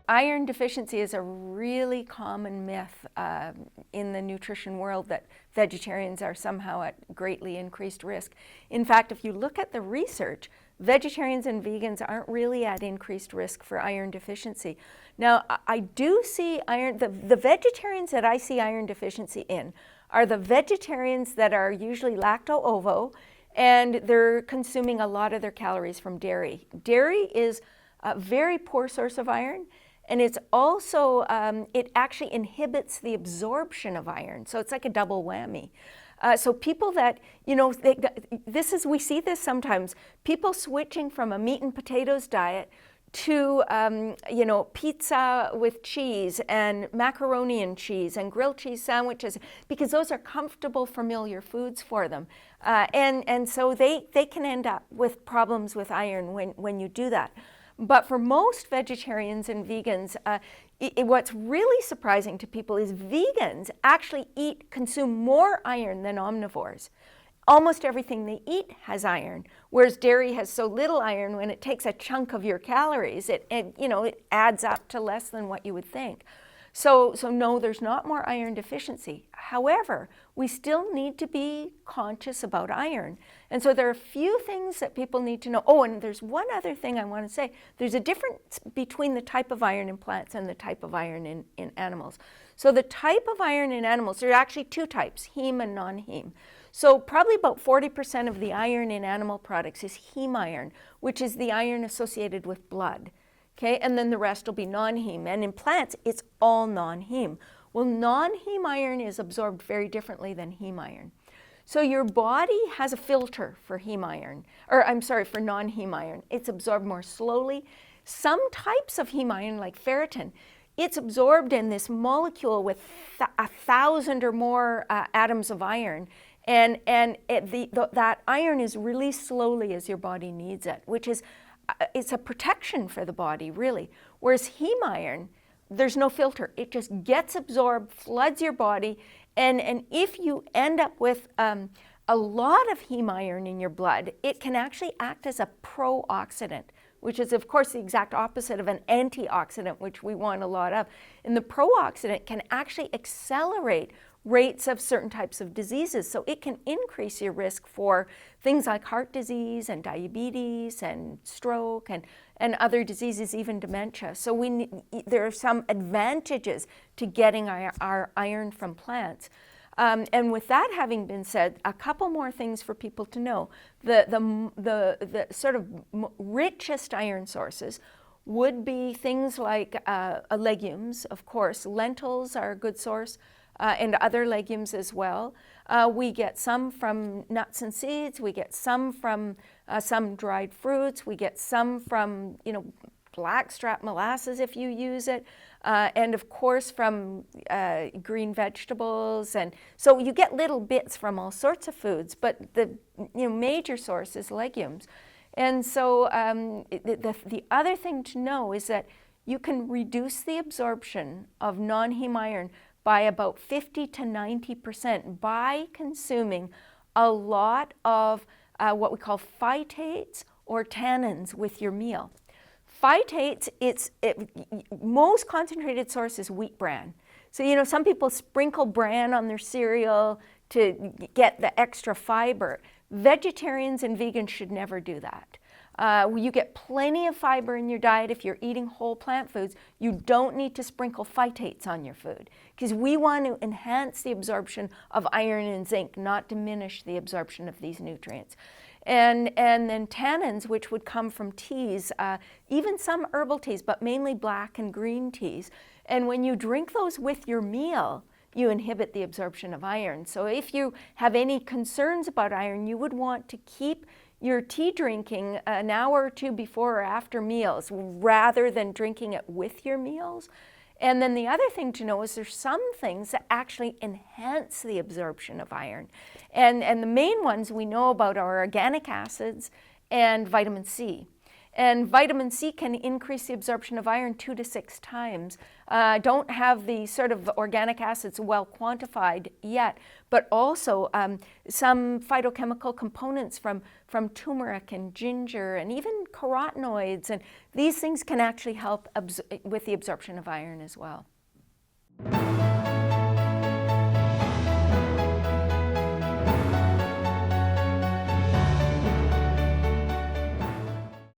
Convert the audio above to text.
Iron deficiency is a really common myth in the nutrition world, that vegetarians are somehow at greatly increased risk. In fact, if you look at the research, vegetarians and vegans aren't really at increased risk for iron deficiency. Now, I do see iron, the vegetarians that I see iron deficiency in are the vegetarians that are usually lacto-ovo, and they're consuming a lot of their calories from dairy. Dairy is a very poor source of iron, and it's also, it actually inhibits the absorption of iron. So it's like a double whammy. So people that, you know, we see this sometimes, people switching from a meat and potatoes diet to, you know, pizza with cheese and macaroni and cheese and grilled cheese sandwiches, because those are comfortable, familiar foods for them. And so they can end up with problems with iron when you do that. But for most vegetarians and vegans, what's really surprising to people is vegans actually consume more iron than omnivores. Almost everything they eat has iron, whereas dairy has so little iron. When it takes a chunk of your calories, it adds up to less than what you would think. So no, there's not more iron deficiency. However, we still need to be conscious about iron. And so there are a few things that people need to know. Oh, and there's one other thing I want to say. There's a difference between the type of iron in plants and the type of iron in animals. So the type of iron in animals, there are actually two types, heme and non-heme. So probably about 40% of the iron in animal products is heme iron, which is the iron associated with blood. Okay, and then the rest will be non-heme. And in plants, it's all non-heme. Well, non-heme iron is absorbed very differently than heme iron. So your body has a filter for heme iron, or I'm sorry, for non-heme iron. It's absorbed more slowly. Some types of heme iron, like ferritin, it's absorbed in this molecule with 1,000 or more atoms of iron. And that iron is released slowly as your body needs it, which is it's a protection for the body, really. Whereas heme iron, there's no filter. It just gets absorbed, floods your body, and if you end up with a lot of heme iron in your blood, it can actually act as a pro-oxidant, which is, of course, the exact opposite of an antioxidant, which we want a lot of. And the pro-oxidant can actually accelerate rates of certain types of diseases. So it can increase your risk for things like heart disease and diabetes and stroke and other diseases, even dementia. So there are some advantages to getting our iron from plants. And with that having been said, a couple more things for people to know. The sort of richest iron sources would be things like legumes, of course. Lentils are a good source. And other legumes as well. We get some from nuts and seeds. We get some from some dried fruits. We get some from, you know, blackstrap molasses if you use it. And of course from green vegetables. And so you get little bits from all sorts of foods, but the major source is legumes. And so the other thing to know is that you can reduce the absorption of non-heme iron by about 50 to 90% by consuming a lot of what we call phytates or tannins with your meal. Phytates, most concentrated source is wheat bran. So, you know, some people sprinkle bran on their cereal to get the extra fiber. Vegetarians and vegans should never do that. You get plenty of fiber in your diet if you're eating whole plant foods. You don't need to sprinkle phytates on your food, because we want to enhance the absorption of iron and zinc, not diminish the absorption of these nutrients. And then tannins, which would come from teas, even some herbal teas, but mainly black and green teas. And when you drink those with your meal, you inhibit the absorption of iron. So if you have any concerns about iron, you would want to keep your tea drinking an hour or two before or after meals rather than drinking it with your meals. And then the other thing to know is there's some things that actually enhance the absorption of iron. And the main ones we know about are organic acids and vitamin C. And vitamin C can increase the absorption of iron 2 to 6 times. Don't have the sort of organic acids well quantified yet, but also some phytochemical components from turmeric and ginger and even carotenoids. And these things can actually help with the absorption of iron as well.